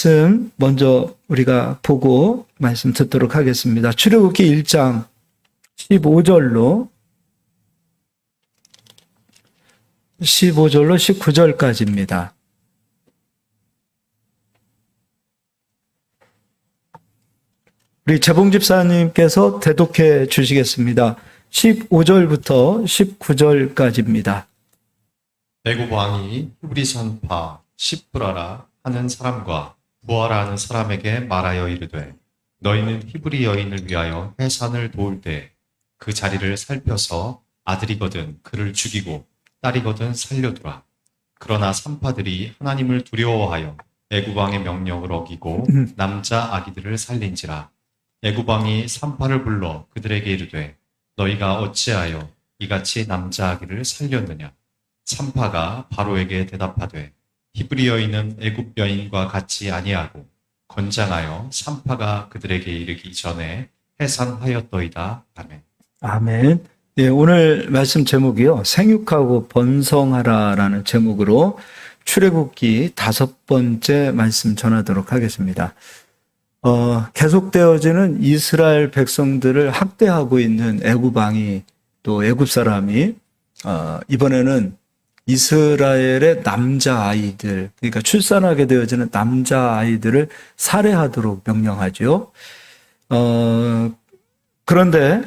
말씀 먼저 우리가 보고 말씀 듣도록 하겠습니다. 출애굽기 1장 15절로 19절까지입니다. 우리 재봉 집사님께서 대독해 주시겠습니다. 15절부터 19절까지입니다. 애굽 왕이 히브리 선파 시프라라 하는 사람과 부하라 하는 사람에게 말하여 이르되 너희는 히브리 여인을 위하여 해산을 도울 때 그 자리를 살펴서 아들이거든 그를 죽이고 딸이거든 살려두라. 그러나 산파들이 하나님을 두려워하여 애굽 왕의 명령을 어기고 남자 아기들을 살린지라. 애굽 왕이 산파를 불러 그들에게 이르되 너희가 어찌하여 이같이 남자 아기를 살렸느냐. 산파가 바로에게 대답하되 히브리 여인은 애굽 여인과 같이 아니하고 건장하여 산파가 그들에게 이르기 전에 해산하였더이다. 아멘. 아멘. 네, 오늘 말씀 제목이요. 생육하고 번성하라라는 제목으로 출애굽기 5번째 말씀 전하도록 하겠습니다. 계속되어지는 이스라엘 백성들을 학대하고 있는 애굽 왕이 또 애굽 사람이 이번에는 이스라엘의 남자아이들, 그러니까 출산하게 되어지는 남자아이들을 살해하도록 명령하죠. 그런데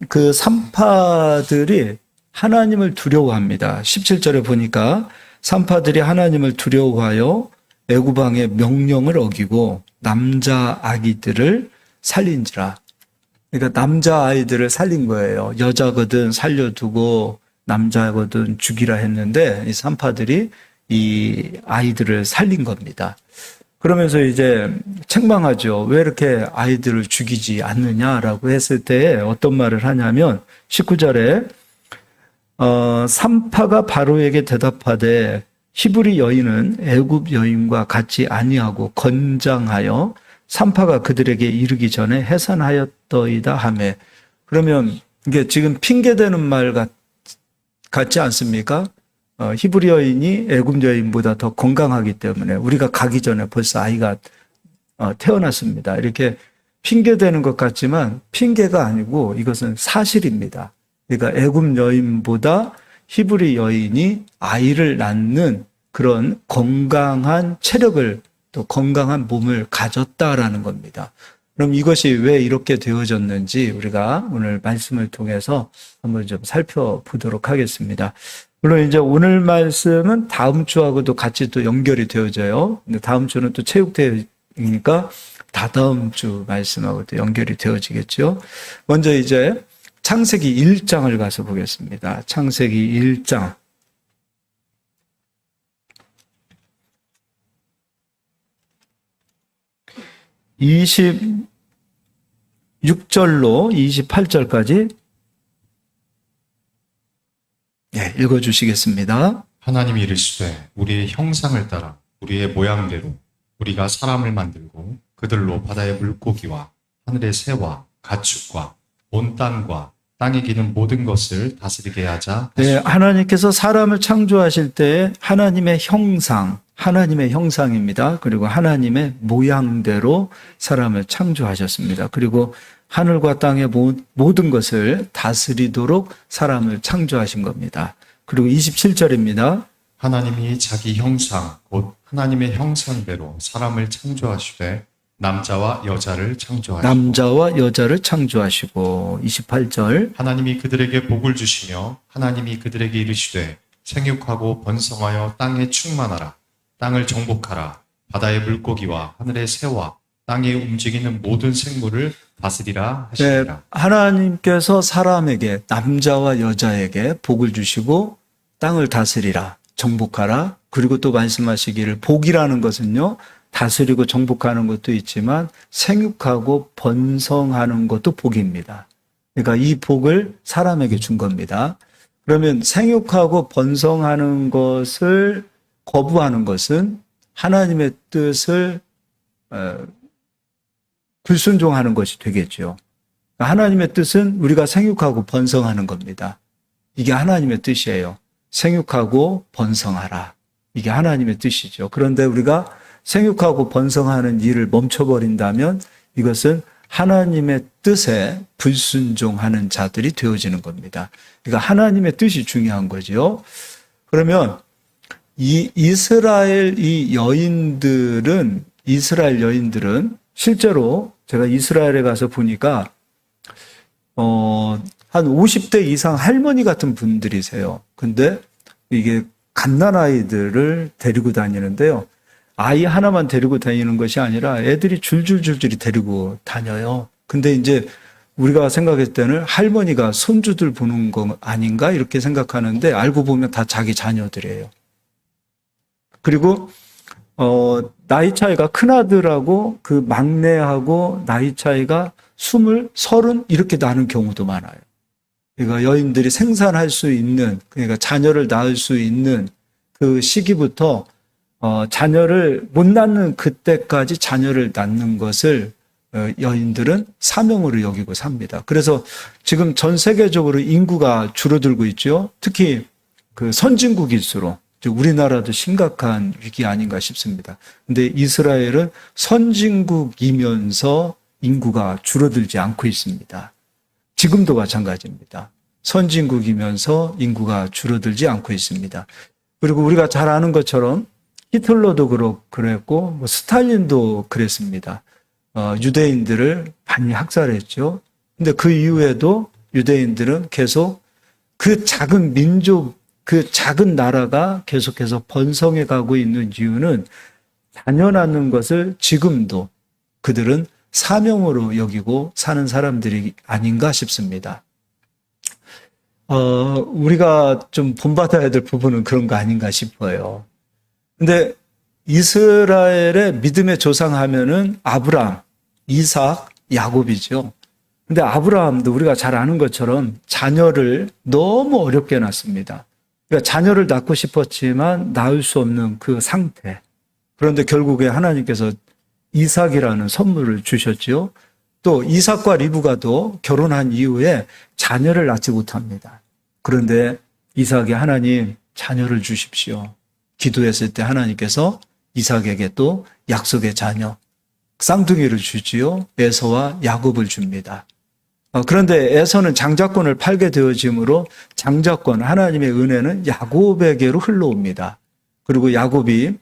그 산파들이 하나님을 두려워합니다. 17절에 보니까 산파들이 하나님을 두려워하여 애굽 왕의 명령을 어기고 남자 아기들을 살린지라. 그러니까 남자 아이들을 살린 거예요. 여자거든 살려두고 남자거든 죽이라 했는데 이 산파들이 이 아이들을 살린 겁니다. 그러면서 이제 책망하죠. 왜 이렇게 아이들을 죽이지 않느냐라고 했을 때 어떤 말을 하냐면 19절에 산파가 바로에게 대답하되 히브리 여인은 애굽 여인과 같이 아니하고 건장하여 산파가 그들에게 이르기 전에 해산하였더이다 하매. 그러면 이게 지금 핑계대는 말 같지 않습니까? 히브리 여인이 애굽 여인보다 더 건강하기 때문에 우리가 가기 전에 벌써 아이가 태어났습니다. 이렇게 핑계대는 것 같지만 핑계가 아니고 이것은 사실입니다. 그러니까 애굽 여인보다 히브리 여인이 아이를 낳는 그런 건강한 체력을 또 건강한 몸을 가졌다라는 겁니다. 그럼 이것이 왜 이렇게 되어졌는지 우리가 오늘 말씀을 통해서 한번 좀 살펴보도록 하겠습니다. 물론 이제 오늘 말씀은 다음 주하고도 같이 또 연결이 되어져요. 근데 다음 주는 또 체육대회이니까 다다음 주 말씀하고 또 연결이 되어지겠죠. 먼저 이제 창세기 1장을 가서 보겠습니다. 창세기 1장. (26절로) 28절까지 읽어주시겠습니다. 하나님이 이르시되 우리의 형상을 따라 우리의 모양대로 우리가 사람을 만들고 그들로 바다의 물고기와 하늘의 새와 가축과 온 땅과 땅에 기는 모든 것을 다스리게 하자. 네, 하나님께서 사람을 창조하실 때 하나님의 형상, 하나님의 형상입니다. 그리고 하나님의 모양대로 사람을 창조하셨습니다. 그리고 하늘과 땅의 모든 것을 다스리도록 사람을 창조하신 겁니다. 그리고 27절입니다. 하나님이 자기 형상 곧 하나님의 형상대로 사람을 창조하시되 남자와 여자를 창조하시고 남자와 여자를 창조하시고 28절. 하나님이 그들에게 복을 주시며 하나님이 그들에게 이르시되 생육하고 번성하여 땅에 충만하라. 땅을 정복하라. 바다의 물고기와 하늘의 새와 땅에 움직이는 모든 생물을 다스리라 하시니라. 네, 하나님께서 사람에게 남자와 여자에게 복을 주시고 땅을 다스리라, 정복하라. 그리고 또 말씀하시기를 복이라는 것은요, 다스리고 정복하는 것도 있지만 생육하고 번성하는 것도 복입니다. 그러니까 이 복을 사람에게 준 겁니다. 그러면 생육하고 번성하는 것을 거부하는 것은 하나님의 뜻을 불순종하는 것이 되겠죠. 하나님의 뜻은 우리가 생육하고 번성하는 겁니다. 이게 하나님의 뜻이에요. 생육하고 번성하라. 이게 하나님의 뜻이죠. 그런데 우리가 생육하고 번성하는 일을 멈춰버린다면 이것은 하나님의 뜻에 불순종하는 자들이 되어지는 겁니다. 그러니까 하나님의 뜻이 중요한 거죠. 그러면 이 이스라엘 여인들은 실제로 제가 이스라엘에 가서 보니까 한 50대 이상 할머니 같은 분들이세요. 근데 이게 갓난아이들을 데리고 다니는데요. 아이 하나만 데리고 다니는 것이 아니라 애들이 줄줄줄줄이 데리고 다녀요. 근데 이제 우리가 생각했을 때는 할머니가 손주들 보는 거 아닌가 이렇게 생각하는데 알고 보면 다 자기 자녀들이에요. 그리고 나이 차이가 큰아들하고 그 막내하고 나이 차이가 20, 30 이렇게 나는 경우도 많아요. 그러니까 여인들이 생산할 수 있는, 그러니까 자녀를 낳을 수 있는 그 시기부터 자녀를 못 낳는 그때까지 자녀를 낳는 것을 여인들은 사명으로 여기고 삽니다. 그래서 지금 전 세계적으로 인구가 줄어들고 있죠. 특히 그 선진국일수록 우리나라도 심각한 위기 아닌가 싶습니다. 근데 이스라엘은 선진국이면서 인구가 줄어들지 않고 있습니다. 지금도 마찬가지입니다. 선진국이면서 인구가 줄어들지 않고 있습니다. 그리고 우리가 잘 아는 것처럼 히틀러도 그랬고 스탈린도 그랬습니다. 유대인들을 많이 학살했죠. 근데 그 이후에도 유대인들은 계속 그 작은 민족, 그 작은 나라가 계속해서 번성해 가고 있는 이유는 자녀 낳는 것을 지금도 그들은 사명으로 여기고 사는 사람들이 아닌가 싶습니다. 우리가 좀 본받아야 될 부분은 그런 거 아닌가 싶어요. 근데 이스라엘의 믿음의 조상 하면은 아브라함, 이삭, 야곱이죠. 근데 아브라함도 우리가 잘 아는 것처럼 자녀를 너무 어렵게 낳습니다. 그러니까 자녀를 낳고 싶었지만 낳을 수 없는 그 상태. 그런데 결국에 하나님께서 이삭이라는 선물을 주셨죠. 또 이삭과 리브가도 결혼한 이후에 자녀를 낳지 못합니다. 그런데 이삭이 하나님 자녀를 주십시오. 기도했을 때 하나님께서 이삭에게 또 약속의 자녀, 쌍둥이를 주지요. 에서와 야곱을 줍니다. 그런데 에서는 장자권을 팔게 되어지므로 장자권, 하나님의 은혜는 야곱에게로 흘러옵니다. 그리고 야곱이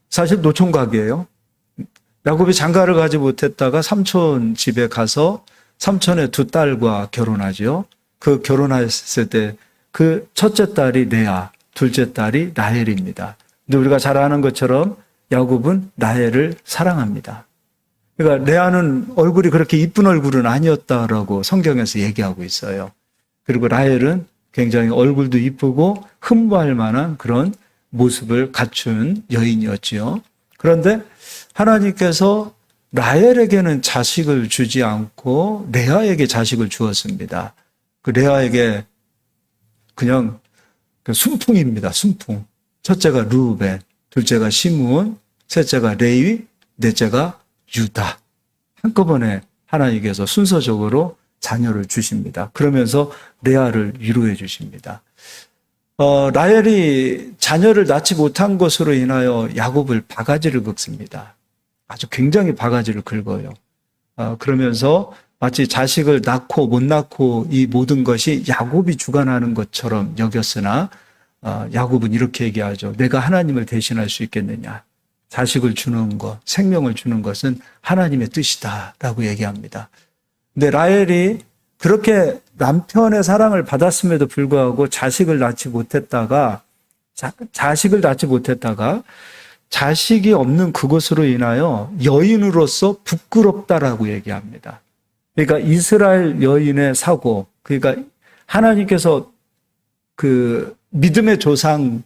사실 노총각이에요. 야곱이 장가를 가지 못했다가 삼촌 집에 가서 삼촌의 두 딸과 결혼하죠. 그 결혼했을 때 그 첫째 딸이 레아, 둘째 딸이 라헬입니다. 근데 우리가 잘 아는 것처럼 야곱은 라헬을 사랑합니다. 그러니까 레아는 얼굴이 그렇게 이쁜 얼굴은 아니었다라고 성경에서 얘기하고 있어요. 그리고 라헬은 굉장히 얼굴도 이쁘고 흠모할 만한 그런 모습을 갖춘 여인이었지요. 그런데 하나님께서 라헬에게는 자식을 주지 않고 레아에게 자식을 주었습니다. 그 레아에게 그냥 순풍입니다. 순풍. 첫째가 르우벤, 둘째가 시므온, 셋째가 레위, 넷째가 유다. 한꺼번에 하나님께서 순서적으로 자녀를 주십니다. 그러면서 레아를 위로해 주십니다. 라헬이 자녀를 낳지 못한 것으로 인하여 야곱을 바가지를 긁습니다. 아주 굉장히 바가지를 긁어요. 그러면서 마치 자식을 낳고 못 낳고 이 모든 것이 야곱이 주관하는 것처럼 여겼으나 야곱은 이렇게 얘기하죠. 내가 하나님을 대신할 수 있겠느냐. 자식을 주는 것, 생명을 주는 것은 하나님의 뜻이다 라고 얘기합니다. 근데 라헬이 그렇게 남편의 사랑을 받았음에도 불구하고 자식을 낳지 못했다가 자식이 없는 그것으로 인하여 여인으로서 부끄럽다라고 얘기합니다. 그러니까 이스라엘 여인의 사고, 그러니까 하나님께서 그 믿음의 조상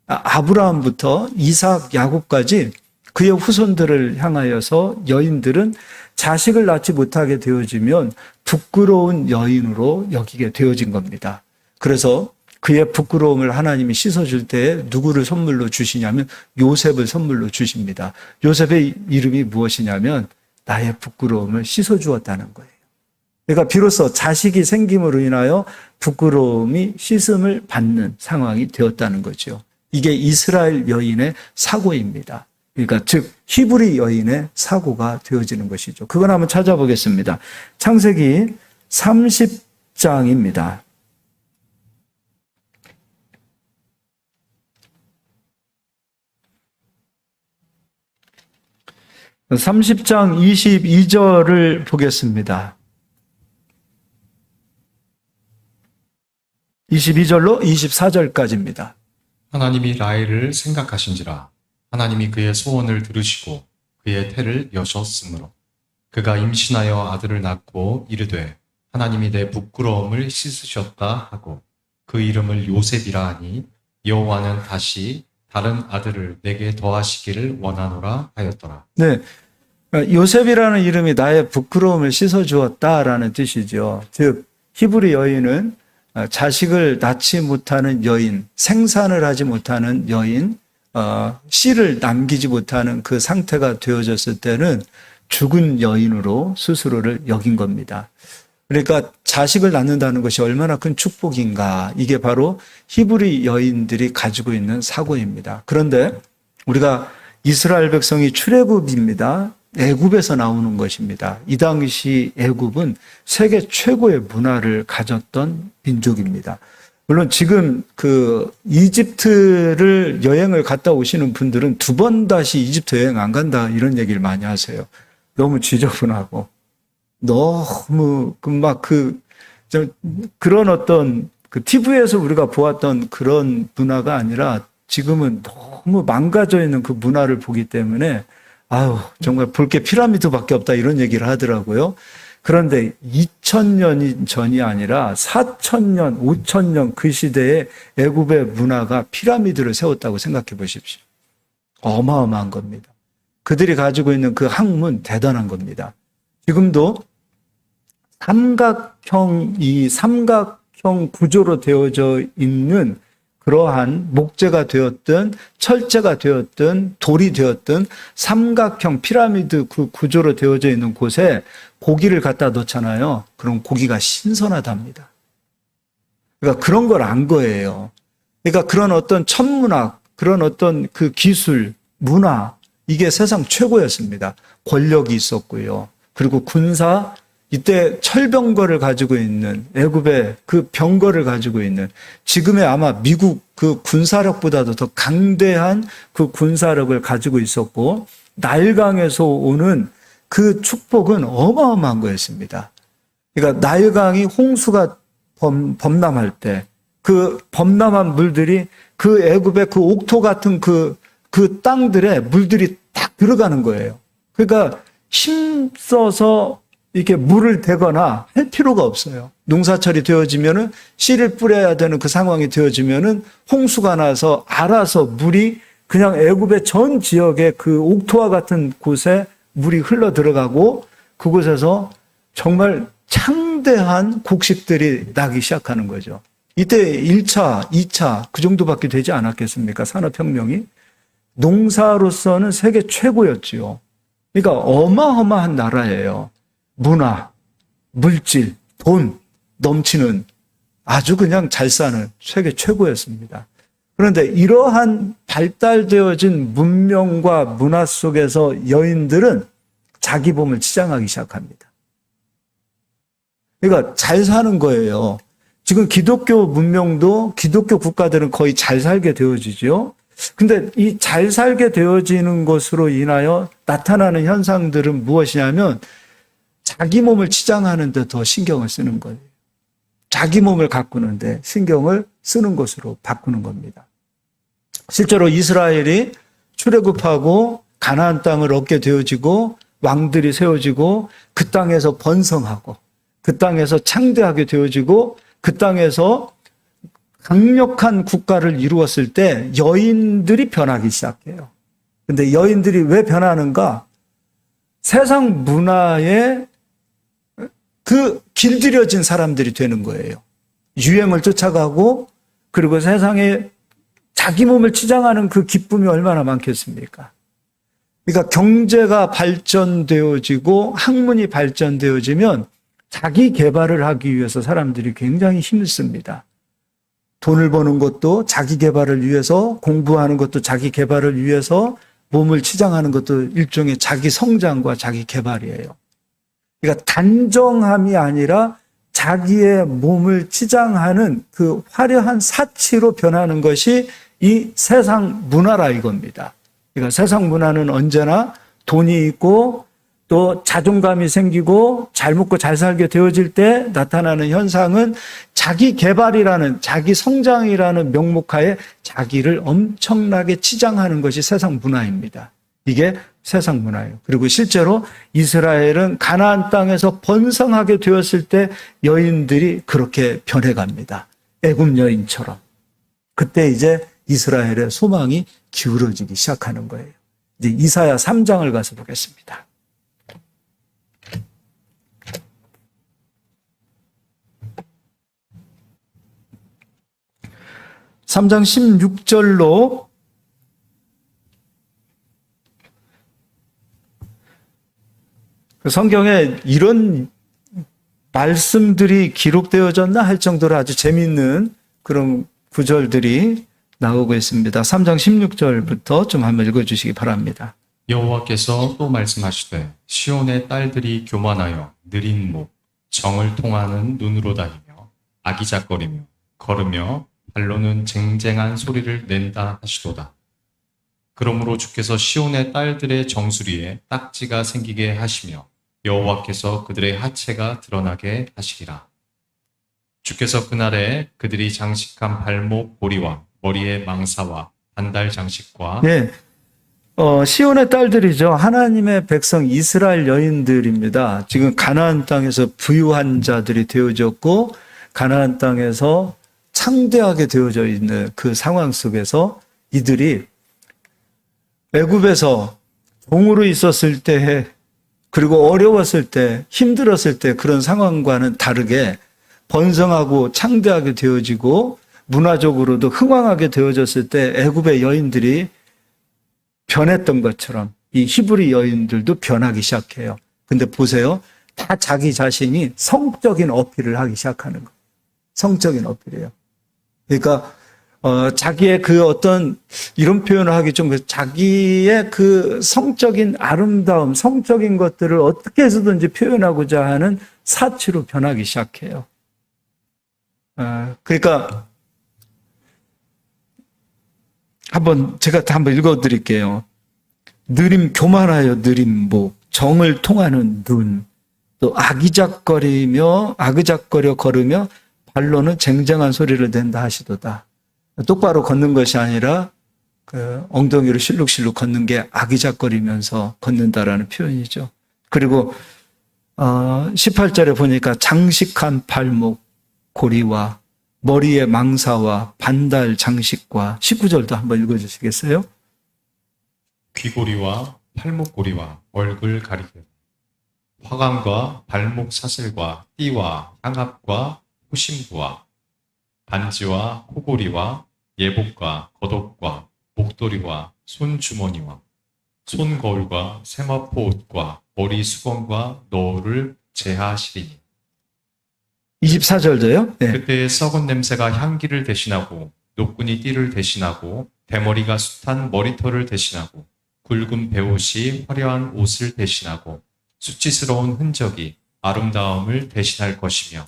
아브라함부터 이삭, 야곱까지 그의 후손들을 향하여서 여인들은 자식을 낳지 못하게 되어지면 부끄러운 여인으로 여기게 되어진 겁니다. 그래서 그의 부끄러움을 하나님이 씻어줄 때에 누구를 선물로 주시냐면 요셉을 선물로 주십니다. 요셉의 이름이 무엇이냐면 나의 부끄러움을 씻어주었다는 거예요. 그러니까 비로소 자식이 생김으로 인하여 부끄러움이 씻음을 받는 상황이 되었다는 거죠. 이게 이스라엘 여인의 사고입니다. 그러니까 즉 히브리 여인의 사고가 되어지는 것이죠. 그건 한번 찾아보겠습니다. 창세기 30장입니다. 30장 22절을 보겠습니다. 22절로 24절까지입니다. 하나님이 라헬을 생각하신지라 하나님이 그의 소원을 들으시고 그의 태를 여셨으므로 그가 임신하여 아들을 낳고 이르되 하나님이 내 부끄러움을 씻으셨다 하고 그 이름을 요셉이라 하니 여호와는 다시 다른 아들을 내게 더하시기를 원하노라 하였더라. 네. 요셉이라는 이름이 나의 부끄러움을 씻어주었다라는 뜻이죠. 즉 히브리 여인은 자식을 낳지 못하는 여인, 생산을 하지 못하는 여인, 씨를 남기지 못하는 그 상태가 되어졌을 때는 죽은 여인으로 스스로를 여긴 겁니다. 그러니까 자식을 낳는다는 것이 얼마나 큰 축복인가. 이게 바로 히브리 여인들이 가지고 있는 사고입니다. 그런데 우리가 이스라엘 백성이 출애굽입니다. 애굽에서 나오는 것입니다. 이 당시 애굽은 세계 최고의 문화를 가졌던 민족입니다. 물론 지금 그 이집트를 여행을 갔다 오시는 분들은 두 번 다시 이집트 여행 안 간다 이런 얘기를 많이 하세요. 너무 지저분하고 너무 그런 어떤 그 TV에서 우리가 보았던 그런 문화가 아니라 지금은 너무 망가져 있는 그 문화를 보기 때문에 아유, 정말 볼 게 피라미드밖에 없다 이런 얘기를 하더라고요. 그런데 2000년 전이 아니라 4000년, 5000년 그 시대에 애굽의 문화가 피라미드를 세웠다고 생각해 보십시오. 어마어마한 겁니다. 그들이 가지고 있는 그 학문 대단한 겁니다. 지금도 삼각형 구조로 되어져 있는 그러한 목재가 되었든 철제가 되었든 돌이 되었든 삼각형 피라미드 그 구조로 되어져 있는 곳에 고기를 갖다 놓잖아요. 그럼 고기가 신선하답니다. 그러니까 그런 걸 안 거예요. 그러니까 그런 어떤 천문학, 그런 어떤 그 기술, 문화, 이게 세상 최고였습니다. 권력이 있었고요. 그리고 군사, 이때 철병거를 가지고 있는 애굽의 그 병거를 가지고 있는 지금의 아마 미국 그 군사력보다도 더 강대한 그 군사력을 가지고 있었고 나일강에서 오는 그 축복은 어마어마한 거였습니다. 그러니까 나일강이 홍수가 범람할 때 그 범람한 물들이 그 애굽의 그 옥토 같은 그 땅들에 물들이 딱 들어가는 거예요. 그러니까 힘써서 이렇게 물을 대거나 할 필요가 없어요. 농사철이 되어지면은 씨를 뿌려야 되는 그 상황이 되어지면은 홍수가 나서 알아서 물이 그냥 애굽의 전 지역의 그 옥토와 같은 곳에 물이 흘러 들어가고 그곳에서 정말 창대한 곡식들이 나기 시작하는 거죠. 이때 1차, 2차 그 정도밖에 되지 않았겠습니까? 산업혁명이. 농사로서는 세계 최고였지요. 그러니까 어마어마한 나라예요. 문화, 물질, 돈 넘치는 아주 그냥 잘 사는 세계 최고였습니다. 그런데 이러한 발달되어진 문명과 문화 속에서 여인들은 자기 몸을 치장하기 시작합니다. 그러니까 잘 사는 거예요. 지금 기독교 문명도 기독교 국가들은 거의 잘 살게 되어지죠. 근데 이 잘 살게 되어지는 것으로 인하여 나타나는 현상들은 무엇이냐면 자기 몸을 치장하는 데 더 신경을 쓰는 거예요. 자기 몸을 가꾸는데 신경을 쓰는 것으로 바꾸는 겁니다. 실제로 이스라엘이 출애굽하고 가나안 땅을 얻게 되어지고 왕들이 세워지고 그 땅에서 번성하고 그 땅에서 창대하게 되어지고 그 땅에서 강력한 국가를 이루었을 때 여인들이 변하기 시작해요. 근데 여인들이 왜 변하는가? 세상 문화에 그 길들여진 사람들이 되는 거예요. 유행을 쫓아가고 그리고 세상에 자기 몸을 치장하는 그 기쁨이 얼마나 많겠습니까? 그러니까 경제가 발전되어지고 학문이 발전되어지면 자기 개발을 하기 위해서 사람들이 굉장히 힘을 씁니다. 돈을 버는 것도 자기 개발을 위해서, 공부하는 것도 자기 개발을 위해서, 몸을 치장하는 것도 일종의 자기 성장과 자기 개발이에요. 그러니까 단정함이 아니라 자기의 몸을 치장하는 그 화려한 사치로 변하는 것이 이 세상 문화라 이겁니다. 그러니까 세상 문화는 언제나 돈이 있고 또 자존감이 생기고 잘 먹고 잘 살게 되어질 때 나타나는 현상은 자기 개발이라는, 자기 성장이라는 명목하에 자기를 엄청나게 치장하는 것이 세상 문화입니다. 이게 세상 문화예요. 그리고 실제로 이스라엘은 가나안 땅에서 번성하게 되었을 때 여인들이 그렇게 변해갑니다. 애굽 여인처럼. 그때 이제 이스라엘의 소망이 기울어지기 시작하는 거예요. 이제 이사야 3장을 가서 보겠습니다. 3장 16절로 성경에 이런 말씀들이 기록되어졌나 할 정도로 아주 재미있는 그런 구절들이 나오고 있습니다. 3장 16절부터 좀 한번 읽어주시기 바랍니다. 여호와께서 또 말씀하시되 시온의 딸들이 교만하여 느린 목 정을 통하는 눈으로 다니며 아기작거리며 걸으며 발로는 쟁쟁한 소리를 낸다 하시도다. 그러므로 주께서 시온의 딸들의 정수리에 딱지가 생기게 하시며 여호와께서 그들의 하체가 드러나게 하시리라. 주께서 그날에 그들이 장식한 발목 보리와 머리에 망사와 반달 장식과 네, 시온의 딸들이죠. 하나님의 백성 이스라엘 여인들입니다. 지금 가나안 땅에서 부유한 자들이 되어졌고 가나안 땅에서 창대하게 되어져 있는 그 상황 속에서 이들이 애굽에서 종으로 있었을 때 그리고 어려웠을 때 힘들었을 때 그런 상황과는 다르게 번성하고 창대하게 되어지고 문화적으로도 흥왕하게 되어졌을 때 애굽의 여인들이 변했던 것처럼 이 히브리 여인들도 변하기 시작해요. 근데 보세요. 다 자기 자신이 성적인 어필을 하기 시작하는 거예요. 성적인 어필이에요. 그러니까 자기의 그 어떤 이런 표현을 하기 좀 자기의 그 성적인 아름다움, 성적인 것들을 어떻게 해서든지 표현하고자 하는 사치로 변하기 시작해요. 그러니까 제가 한번 읽어드릴게요. 교만하여 느린 목, 정을 통하는 눈, 또 아기작거려 걸으며 발로는 쟁쟁한 소리를 낸다 하시도다. 똑바로 걷는 것이 아니라 그 엉덩이로 실룩실룩 걷는 게 아기작거리면서 걷는다라는 표현이죠. 그리고 18절에 보니까 장식한 발목, 고리와 머리에 망사와 반달 장식과 19절도 한번 읽어주시겠어요? 귀고리와 팔목고리와 얼굴 가리개 화관과 발목 사슬과 띠와 향압과 호심부와 반지와 코고리와 예복과 겉옷과 목도리와 손주머니와 손거울과 세마포 옷과 머리 수건과 너울을 제하시리니 24절도요? 네. 그때 썩은 냄새가 향기를 대신하고 노끈이 띠를 대신하고 대머리가 숱한 머리털을 대신하고 굵은 베옷이 화려한 옷을 대신하고 수치스러운 흔적이 아름다움을 대신할 것이며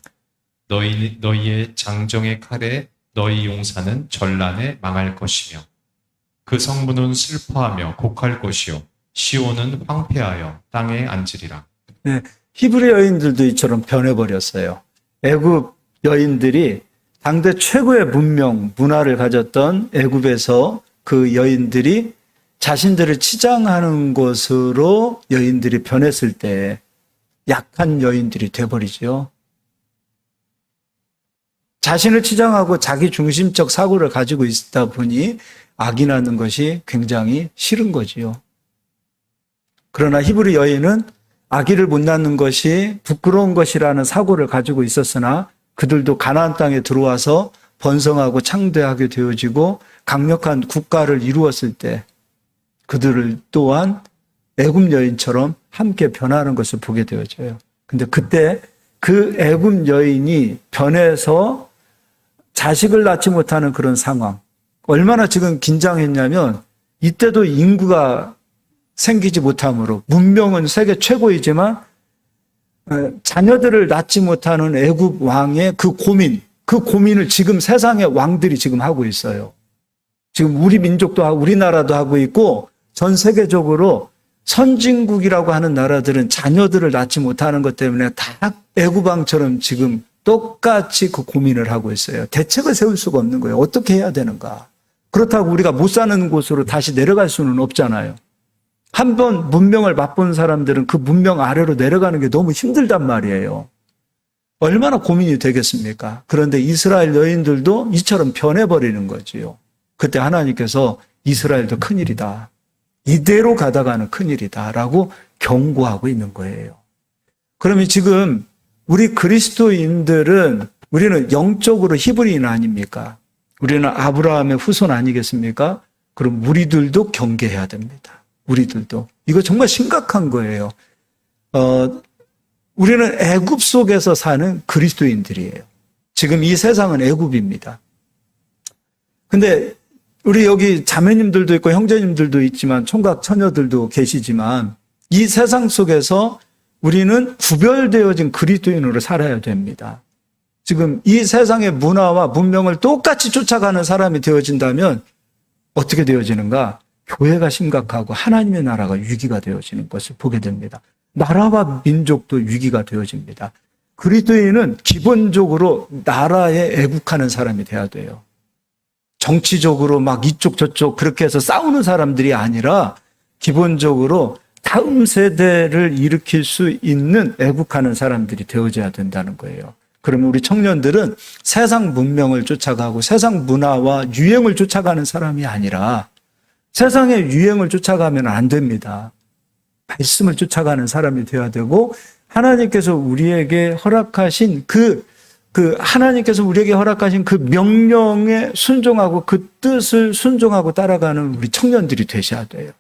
너희의 장정의 칼에 너희 용사는 전란에 망할 것이며 그 성문은 슬퍼하며 곡할 것이요 시온은 황폐하여 땅에 앉으리라. 네, 히브리 여인들도 이처럼 변해버렸어요. 애굽 여인들이 당대 최고의 문화를 가졌던 애굽에서 그 여인들이 자신들을 치장하는 것으로 여인들이 변했을 때 약한 여인들이 돼버리죠. 자신을 치장하고 자기 중심적 사고를 가지고 있다 보니 악인하는 것이 굉장히 싫은 거지요. 그러나 히브리 여인은 아기를 못 낳는 것이 부끄러운 것이라는 사고를 가지고 있었으나 그들도 가나안 땅에 들어와서 번성하고 창대하게 되어지고 강력한 국가를 이루었을 때 그들을 또한 애굽 여인처럼 함께 변하는 것을 보게 되어져요. 근데 그때 그 애굽 여인이 변해서 자식을 낳지 못하는 그런 상황. 얼마나 지금 긴장했냐면 이때도 인구가 생기지 못함으로 문명은 세계 최고이지만 자녀들을 낳지 못하는 애굽 왕의 그 고민을 지금 세상의 왕들이 지금 하고 있어요. 지금 우리 민족도 하고 우리나라도 하고 있고 전 세계적으로 선진국이라고 하는 나라들은 자녀들을 낳지 못하는 것 때문에 다 애굽 왕처럼 지금 똑같이 그 고민을 하고 있어요. 대책을 세울 수가 없는 거예요. 어떻게 해야 되는가. 그렇다고 우리가 못 사는 곳으로 다시 내려갈 수는 없잖아요. 한번 문명을 맛본 사람들은 그 문명 아래로 내려가는 게 너무 힘들단 말이에요. 얼마나 고민이 되겠습니까? 그런데 이스라엘 여인들도 이처럼 변해버리는 거지요. 그때 하나님께서 이스라엘도 큰일이다. 이대로 가다가는 큰일이다라고 경고하고 있는 거예요. 그러면 지금 우리 그리스도인들은 우리는 영적으로 히브리인 아닙니까? 우리는 아브라함의 후손 아니겠습니까? 그럼 우리들도 경계해야 됩니다. 우리들도. 이거 정말 심각한 거예요. 우리는 애굽 속에서 사는 그리스도인들이에요. 지금 이 세상은 애굽입니다. 근데 우리 여기 자매님들도 있고 형제님들도 있지만 총각 처녀들도 계시지만 이 세상 속에서 우리는 구별되어진 그리스도인으로 살아야 됩니다. 지금 이 세상의 문화와 문명을 똑같이 쫓아가는 사람이 되어진다면 어떻게 되어지는가? 교회가 심각하고 하나님의 나라가 위기가 되어지는 것을 보게 됩니다. 나라와 민족도 위기가 되어집니다. 그리스도인은 기본적으로 나라에 애국하는 사람이 돼야 돼요. 정치적으로 막 이쪽 저쪽 그렇게 해서 싸우는 사람들이 아니라 기본적으로 다음 세대를 일으킬 수 있는 애국하는 사람들이 되어져야 된다는 거예요. 그러면 우리 청년들은 세상 문명을 쫓아가고 세상 문화와 유행을 쫓아가는 사람이 아니라 세상의 유행을 쫓아가면 안 됩니다. 말씀을 쫓아가는 사람이 되어야 되고 하나님께서 우리에게 허락하신 하나님께서 우리에게 허락하신 그 명령에 순종하고 그 뜻을 순종하고 따라가는 우리 청년들이 되셔야 돼요.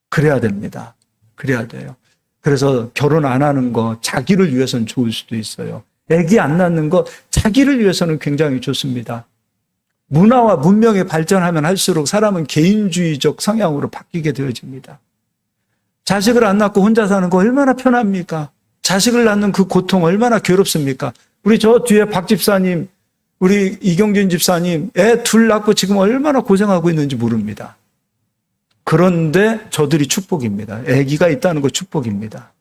그래야 됩니다. 그래야 돼요. 그래서 결혼 안 하는 거 자기를 위해서는 좋을 수도 있어요. 아기 안 낳는 거 자기를 위해서는 굉장히 좋습니다. 문화와 문명이 발전하면 할수록 사람은 개인주의적 성향으로 바뀌게 되어집니다. 자식을 안 낳고 혼자 사는 거 얼마나 편합니까? 자식을 낳는 그 고통 얼마나 괴롭습니까? 우리 저 뒤에 박 집사님, 우리 이경진 집사님 애 둘 낳고 지금 얼마나 고생하고 있는지 모릅니다. 그런데 저들이 축복입니다. 아기가 있다는 거 축복입니다.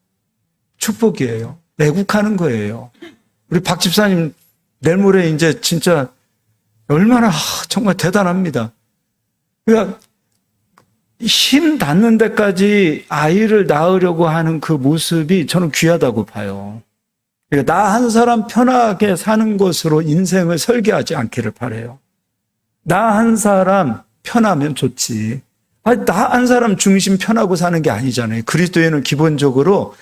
축복이에요. 애국하는 거예요. 우리 박 집사님 내일 모레 이제 진짜 얼마나 정말 대단합니다. 그러니까 힘 닿는 데까지 아이를 낳으려고 하는 그 모습이 저는 귀하다고 봐요. 그러니까 나 한 사람 편하게 사는 것으로 인생을 설계하지 않기를 바라요. 나 한 사람 편하면 좋지. 나 한 사람 중심 편하고 사는 게 아니잖아요. 그리스도인은 기본적으로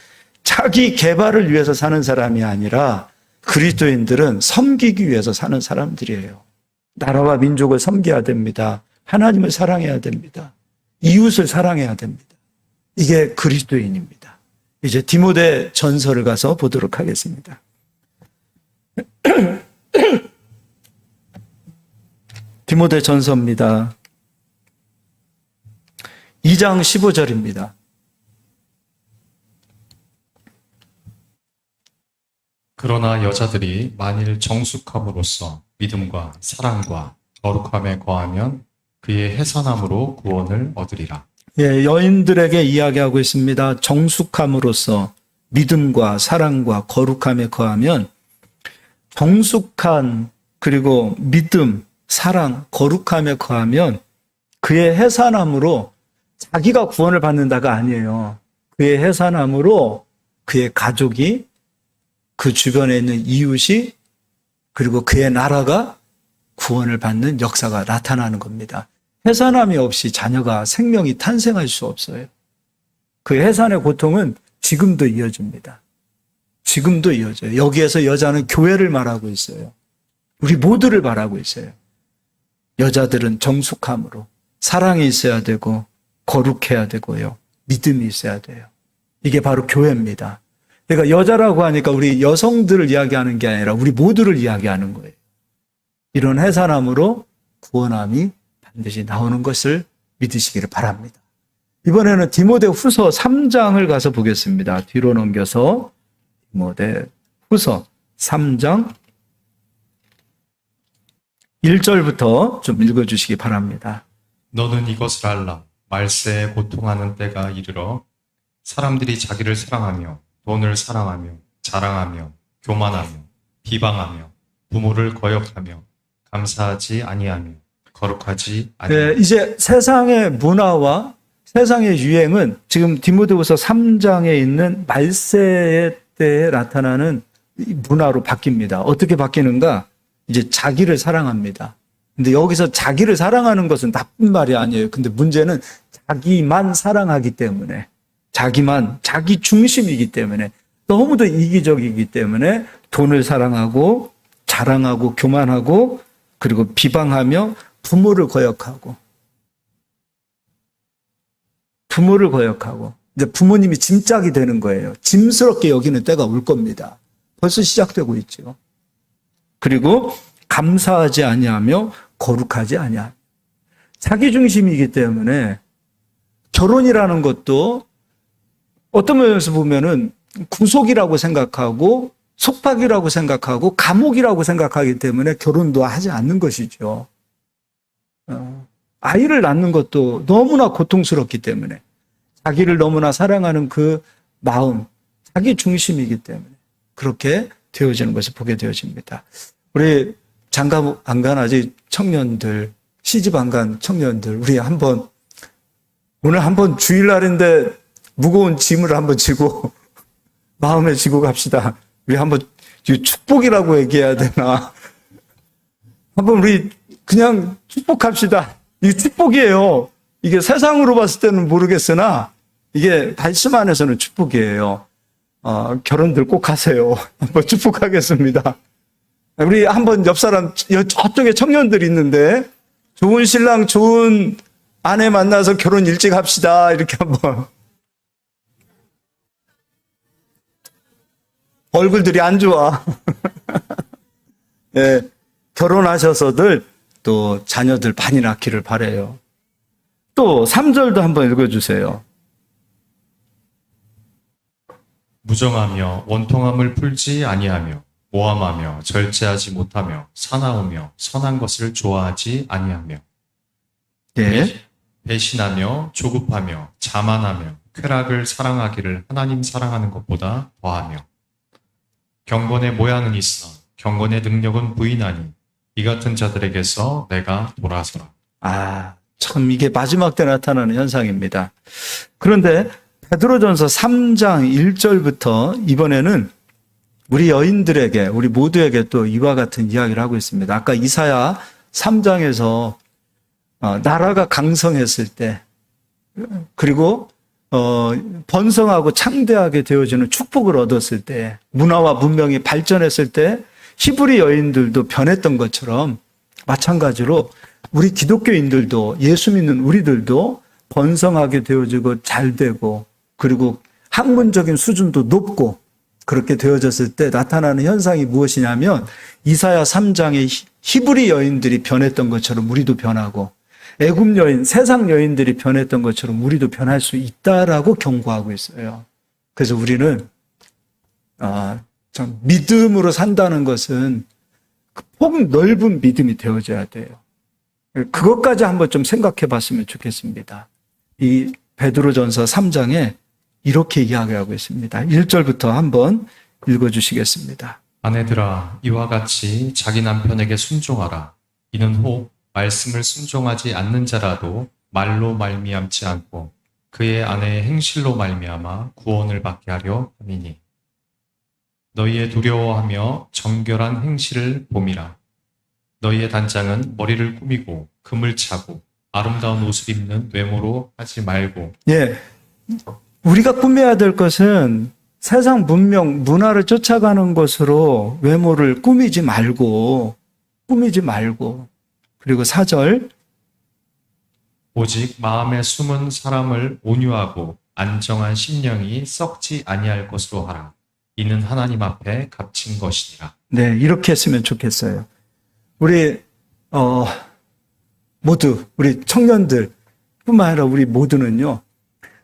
자기 개발을 위해서 사는 사람이 아니라 그리스도인들은 섬기기 위해서 사는 사람들이에요. 나라와 민족을 섬겨야 됩니다. 하나님을 사랑해야 됩니다. 이웃을 사랑해야 됩니다. 이게 그리스도인입니다. 이제 디모데 전서를 가서 보도록 하겠습니다. 디모데 전서입니다. 2장 15절입니다. 그러나 여자들이 만일 정숙함으로써 믿음과 사랑과 거룩함에 거하면 그의 해산함으로 구원을 얻으리라. 예, 여인들에게 이야기하고 있습니다. 정숙함으로써 믿음과 사랑과 거룩함에 거하면 정숙한 그리고 믿음, 사랑, 거룩함에 거하면 그의 해산함으로 자기가 구원을 받는다가 아니에요. 그의 해산함으로 그의 가족이 그 주변에 있는 이웃이 그리고 그의 나라가 구원을 받는 역사가 나타나는 겁니다. 해산함이 없이 자녀가 생명이 탄생할 수 없어요. 그 해산의 고통은 지금도 이어집니다. 지금도 이어져요. 여기에서 여자는 교회를 말하고 있어요. 우리 모두를 말하고 있어요. 여자들은 정숙함으로 사랑이 있어야 되고 거룩해야 되고요. 믿음이 있어야 돼요. 이게 바로 교회입니다. 그러니까 여자라고 하니까 우리 여성들을 이야기하는 게 아니라 우리 모두를 이야기하는 거예요. 이런 해산함으로 구원함이 반드시 나오는 것을 믿으시기를 바랍니다. 이번에는 디모데 후서 3장을 가서 보겠습니다. 뒤로 넘겨서 디모데 후서 3장 1절부터 좀 읽어주시기 바랍니다. 너는 이것을 알라. 말세에 고통하는 때가 이르러 사람들이 자기를 사랑하며 돈을 사랑하며 자랑하며 교만하며 비방하며 부모를 거역하며 감사하지 아니하며 거룩하지 아니하며. 네, 이제 세상의 문화와 세상의 유행은 지금 디모데후서 3장에 있는 말세 때에 나타나는 이 문화로 바뀝니다. 어떻게 바뀌는가? 이제 자기를 사랑합니다. 근데 여기서 자기를 사랑하는 것은 나쁜 말이 아니에요. 근데 문제는 자기만 사랑하기 때문에, 자기 중심이기 때문에, 너무도 이기적이기 때문에 돈을 사랑하고 자랑하고 교만하고 그리고 비방하며 부모를 거역하고 이제 부모님이 짐짝이 되는 거예요. 짐스럽게 여기는 때가 올 겁니다. 벌써 시작되고 있죠. 그리고 감사하지 아니하며 거룩하지 아니하며 자기 중심이기 때문에 결혼이라는 것도 어떤 면에서 보면은 구속이라고 생각하고 속박이라고 생각하고 감옥이라고 생각하기 때문에 결혼도 하지 않는 것이죠. 아이를 낳는 것도 너무나 고통스럽기 때문에 자기를 너무나 사랑하는 그 마음, 자기 중심이기 때문에 그렇게 되어지는 것을 보게 되어집니다. 우리 장가 안 간 아직 청년들, 시집 안 간 청년들, 우리 오늘 한번 주일날인데 무거운 짐을 한번 지고 마음에 지고 갑시다. 우리 한번 축복이라고 얘기해야 되나? 한번 우리 그냥 축복합시다. 이게 축복이에요. 이게 세상으로 봤을 때는 모르겠으나 이게 말씀 안에서는 축복이에요. 결혼들 꼭 하세요. 한번 축복하겠습니다. 우리 한번 옆 사람, 저쪽에 청년들 있는데 좋은 신랑, 좋은 아내 만나서 결혼 일찍 합시다. 이렇게 한번. 얼굴들이 안 좋아. 네, 결혼하셔서들 또 자녀들 많이 낳기를 바라요. 또 3절도 한번 읽어주세요. 무정하며 원통함을 풀지 아니하며 모함하며 절제하지 못하며 사나우며 선한 것을 좋아하지 아니하며 네. 배신하며 조급하며 자만하며 쾌락을 사랑하기를 하나님 사랑하는 것보다 더하며 경건의 모양은 있으나 경건의 능력은 부인하니 이 같은 자들에게서 내가 돌아서라. 참 이게 마지막 때 나타나는 현상입니다. 그런데 베드로전서 3장 1절부터 이번에는 우리 여인들에게, 우리 모두에게 또 이와 같은 이야기를 하고 있습니다. 아까 이사야 3장에서 나라가 강성했을 때, 그리고 번성하고 창대하게 되어지는 축복을 얻었을 때, 문화와 문명이 발전했을 때 히브리 여인들도 변했던 것처럼 마찬가지로 우리 기독교인들도, 예수 믿는 우리들도 번성하게 되어지고 잘 되고, 그리고 학문적인 수준도 높고 그렇게 되어졌을 때 나타나는 현상이 무엇이냐면 이사야 3장의 히브리 여인들이 변했던 것처럼 우리도 변하고 애굽 여인, 세상 여인들이 변했던 것처럼 우리도 변할 수 있다라고 경고하고 있어요. 그래서 우리는 참 믿음으로 산다는 것은 폭 넓은 믿음이 되어져야 돼요. 그것까지 한번 좀 생각해 봤으면 좋겠습니다. 이 베드로전서 3장에 이렇게 이야기하고 있습니다. 1절부터 한번 읽어주시겠습니다. 아내들아 이와 같이 자기 남편에게 순종하라. 이는 혹 말씀을 순종하지 않는 자라도 말로 말미암지 않고 그의 아내의 행실로 말미암아 구원을 받게 하려 함이니 너희의 두려워하며 정결한 행실을 봄이라. 너희의 단장은 머리를 꾸미고 금을 차고 아름다운 옷을 입는 외모로 하지 말고. 우리가 꾸며야 될 것은 세상 문명, 문화를 쫓아가는 것으로 외모를 꾸미지 말고 그리고 4절 오직 마음에 숨은 사람을 온유하고 안정한 심령이 썩지 아니할 것으로 하라. 이는 하나님 앞에 값진 것이니라. 네, 이렇게 했으면 좋겠어요. 우리 모두 우리 청년들 뿐만 아니라 우리 모두는요,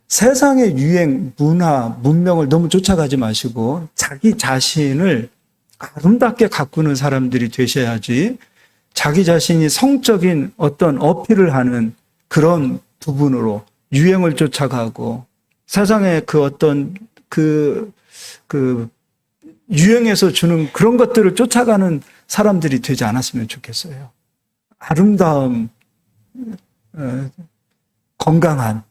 세상의 유행, 문화, 문명을 너무 쫓아가지 마시고 자기 자신을 아름답게 가꾸는 사람들이 되셔야지, 자기 자신이 성적인 어떤 어필을 하는 그런 부분으로 유행을 쫓아가고 세상의 그 어떤 그 유행에서 주는 그런 것들을 쫓아가는 사람들이 되지 않았으면 좋겠어요. 아름다움, 건강한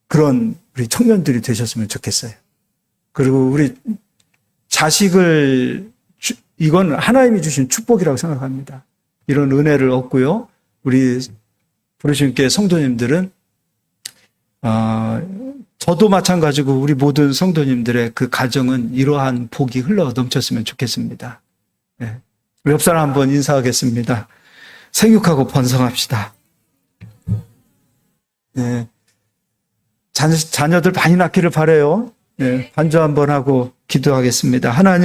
그런 우리 청년들이 되셨으면 좋겠어요. 그리고 우리 자식을 이건 하나님이 주신 축복이라고 생각합니다. 이런 은혜를 얻고요. 우리 부르신 교회 성도님들은 저도 마찬가지고 우리 모든 성도님들의 그 가정은 이러한 복이 흘러 넘쳤으면 좋겠습니다. 네. 우리 옆 사람 한번 인사하겠습니다. 생육하고 번성합시다. 네. 자녀들 많이 낳기를 바라요. 네. 반주 한번 하고 기도하겠습니다. 하나님